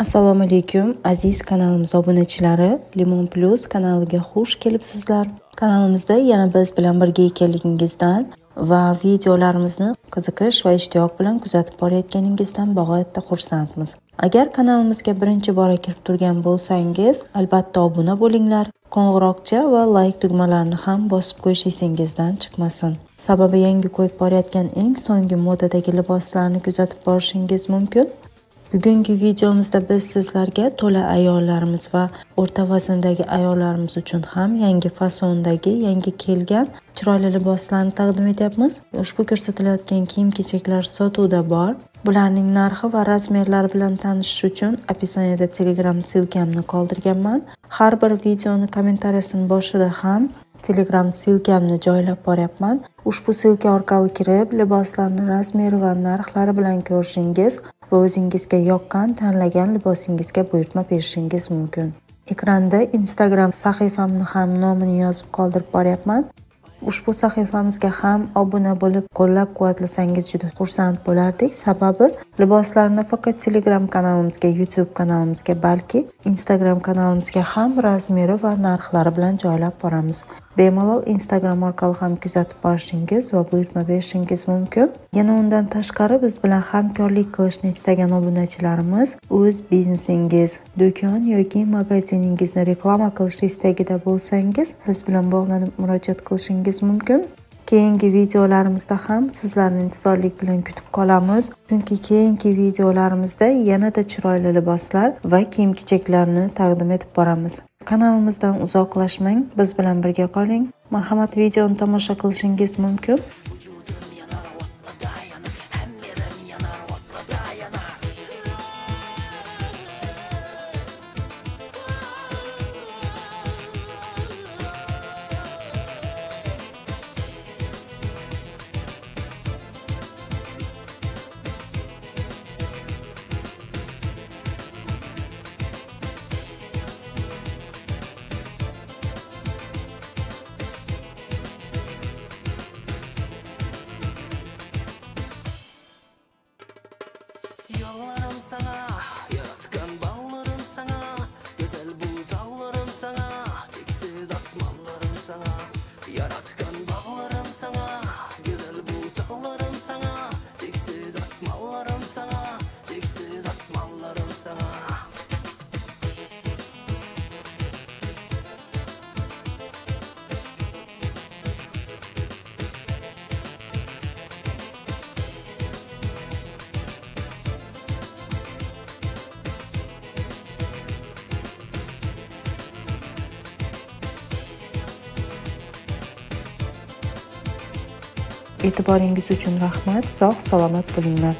Assalomu alaykum aziz kanalimiz obunachilari. Limon Plus kanaliga xush kelibsizlar. Kanalimizda yana biz bilan birga ekanligingizdan va videolarimizni qiziqish va ishtiyoq bilan kuzatib borayotganingizdan bag'oyatda xursandmiz. Agar kanalimizga birinchi bora kirib turgan bo'lsangiz, albatta obuna bo'linglar. Qo'ng'iroqcha va like tugmalarini ham bosib qo'yish esingizdan chiqmasin. Sababi yangi qo'yib borayotgan eng so'nggi modadagi liboslarni kuzatib borishingiz mumkin. Bugungi videomizda biz sizlarga to'la ayollarimiz va o'rta vazndagi ayollarimiz uchun ham yangi fasondagi, yangi kelgan chiroyli liboslarni taqdim etyapmiz. Ushbu ko'rsatilayotgan kiyim-kechaklar sotuvda bor. Bularning narxi va razmerlari bilan tanishish uchun opисаниеda Telegram silkamni qoldirganman. Har bir videoni kommentariyasining boshida ham Telegram silkamni joylab boryapman. Ushbu silka orqali kirib, liboslarning razmeri va narxlari bilan ko'rishingiz va o'zingizga yoqqan tanlagan libosingizga buyurtma berishingiz mumkin. Ekranda Instagram sahifamni ham nomini yozib qoldirib boryapman. Ushbu sahifamizga ham obuna bo'lib, qo'llab-quvvatlasangiz juda xursand bo'lardik. Sababi liboslarni faqat Telegram kanalimizga, YouTube kanalimizga, balki Instagram kanalimizga ham razmeri va narxlari bilan joylab boramiz. Bemalol Instagram orqali ham kuzatib borishingiz va buyurtma berishingiz mumkin. Yana undan tashqari biz bilan hamkorlik qilishni istagan obunachilarimiz o'z biznesingiz, do'kon yoki magaziningizni reklama qilish istagida bo'lsangiz, biz bilan bog'lanib murojaat qilishingiz mumkin. Keyingi videolarimizda ham sizlarni intizorlik bilan kutib qolamiz. Chunki keyingi videolarimizda yanada chiroyli liboslar va kiyim-kechaklarni taqdim etib boramiz. Kanalimizdan uzoqlashmang, biz bilan birga qoling. Marhamat, videoni tomosha qilishingiz mumkin. Yollarım sana, yaratkan bağlarım sana, güzel bu dağlarım sana, çeksiz asmanlarım sana. Yaratkan bağlarım sana, güzel bu dağlarım sana, çeksiz asmanlarım sana, çeksiz asmanlarım sana. E'tiboringiz uchun rahmat. Sog' salomat bo'linglar.